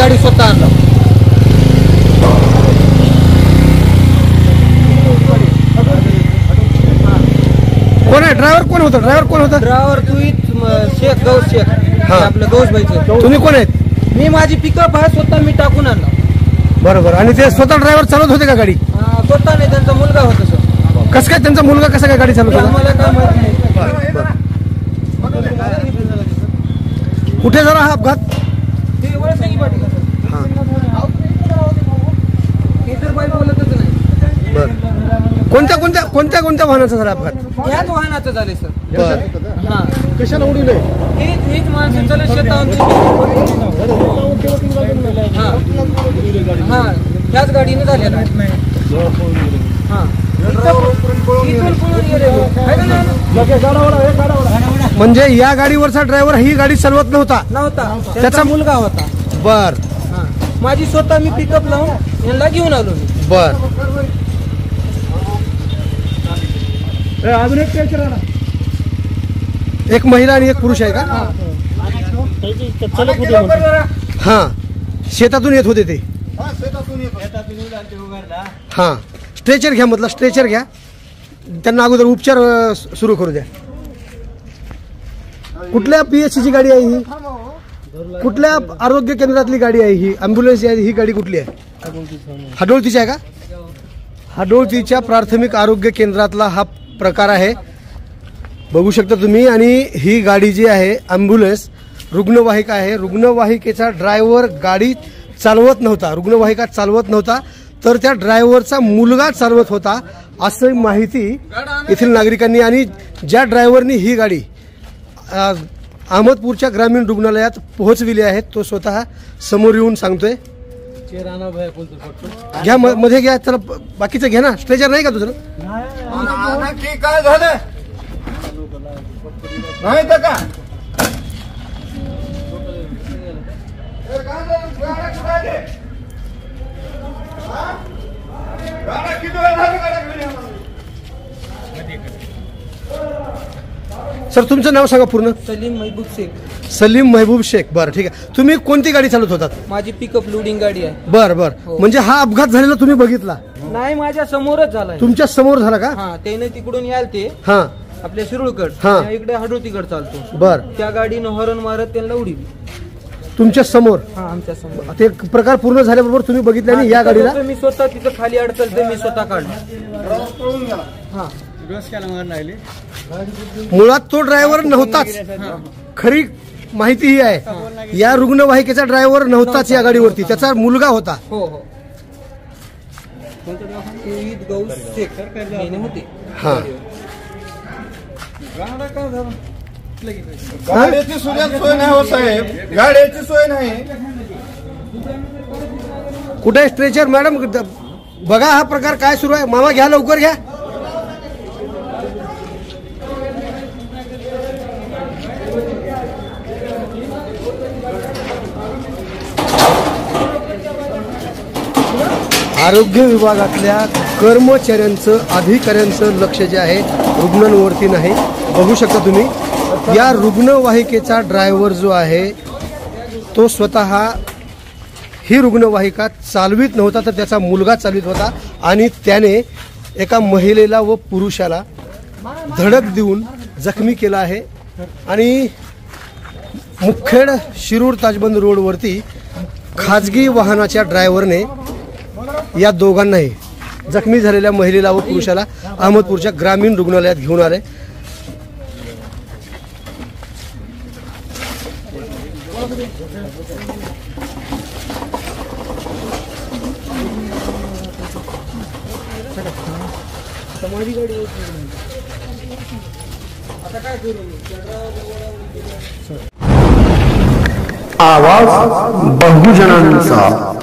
गाडी स्वतः आणला. कोण आहे ड्रायव्हर? कोण होता ड्रायव्हर? ड्रायव्हर शेख गौस शेख, आपलं गौस भाईचं. तुम्ही कोण आहेत? मी माझी पिकअप आहे स्वतः मी टाकून आणला. बरोबर. आणि ते स्वतः ड्रायव्हर चालवत होते का गाडी? स्वतः नाही, त्यांचा मुलगा होता सर. कसं काय त्यांचा मुलगा कसा काय गाडी चालवत होता? आम्हाला काय माहित नाही. कुठे झाला हा अपघात? ते वळसंगी पाठी का सर? इतर बाई बोलतच नाही. बरं. कोणत्या वाहनाचा झाला अपघात? याच वाहनाचं झाले सर. हा, कशाला उडीले? हीच माणसं चालत शेतावर. हा, ह्याच गाडीने झालेला आहे. हा, म्हणजे या गाडीवरचा ड्रायव्हर ही गाडी चालवत नव्हता? त्याचा मुलगा होता. बर. माझी स्वतः मी पिकअप लावून यांना घेऊन आलो मी. बर. एक महिला आणि एक पुरुष आहे का? हा, शेतातून येत होते ते. हा, स्ट्रेचर घ्या म्हटलं, स्ट्रेचर घ्या. त्यांना अगोदर उपचार सुरू करू द्या. कुठल्या PHC ची गाडी आहे ही? कुठल्या आरोग्य केंद्रातली गाडी आहे ही? ॲम्ब्युलन्स आहे ही गाडी कुठली आहे? हडोळतीची आहे का? हडोळतीच्या प्राथमिक आरोग्य केंद्रातला हा प्रकार आहे, बघू शकता तुम्ही. आणि ही गाडी जी आहे ॲम्ब्युलन्स रुग्णवाहिका आहे. रुग्णवाहिकेचा ड्रायव्हर गाडी चालवत नव्हता, रुग्णवाहिका चालवत नव्हता, तर त्या ड्रायव्हरचा मुलगा चालवत होता असं माहिती येथील नागरिकांनी. आणि ज्या ड्रायव्हरनी ही गाडी अहमदपूरच्या ग्रामीण रुग्णालयात पोहोचविली आहे तो स्वतः समोर येऊन सांगतोय. घ्या मध्ये घ्या, चला बाकीचं घ्या ना. स्ट्रेचर नाही का दुसरं? काय झालं नाही तर का? सर तुमचं नाव सांगा पूर्ण. सलीम महबूब शेख. सलीम महबूब शेख. बरं, ठीक आहे. तुम्ही कोणती गाडी चालवत होतात? माझी पिकअप लोडिंग गाडी आहे. बरं बरं. म्हणजे हा अपघात झालेला तुम्ही बघितला? नाही, माझ्या समोरच झालाय. तुमच्या समोर झाला का? हा, त्याने तिकडून याल ते. हा, आपल्या शिरूळकड. हा, इकडे हडोतीकड चालतो. बर. त्या गाडीनं हॉर्न मारत त्यांना उडीली. तुमच्या समोर? हा, आमच्या समोर. ते प्रकार पूर्ण झाल्याबरोबर तुम्ही बघितले आणि या गाडीला? मी स्वतः तिथं खाली अडकलते, मी स्वतः काढलं. हा, मुळात तो ड्रायव्हर नव्हताच, खरी माहिती ही आहे. या रुग्णवाहिकेचा ड्रायव्हर नव्हताच या गाडीवरती, त्याचा मुलगा होता. हो हो. गौस शेख होते. हा, गाड्याची सोय नाही हो साहेब, गाड्याची सोय नाही. कुठे स्ट्रेचर? मॅडम बघा हा प्रकार काय सुरू आहे. मामा घ्या, लवकर घ्या. आरोग्य विभागातल्या कर्मचाऱ्यांचं, अधिकाऱ्यांचं लक्ष जे आहे रुग्णांवरती नाही. बघू शकता तुम्ही, या रुग्णवाहिकेचा ड्रायव्हर जो आहे तो स्वतः ही रुग्णवाहिका चालवित नव्हता, तर त्याचा मुलगा चालवित होता. आणि त्याने एका महिलेला व पुरुषाला धडक देऊन जखमी केला आहे. आणि मुखेड शिरूर ताजबंद रोडवरती खाजगी वाहनाच्या ड्रायव्हरने या दोघांनाही, जखमी झालेल्या महिलेला व पुरुषाला अहमदपूरच्या ग्रामीण रुग्णालयात घेऊन आले. आवाज बहुजनांचा.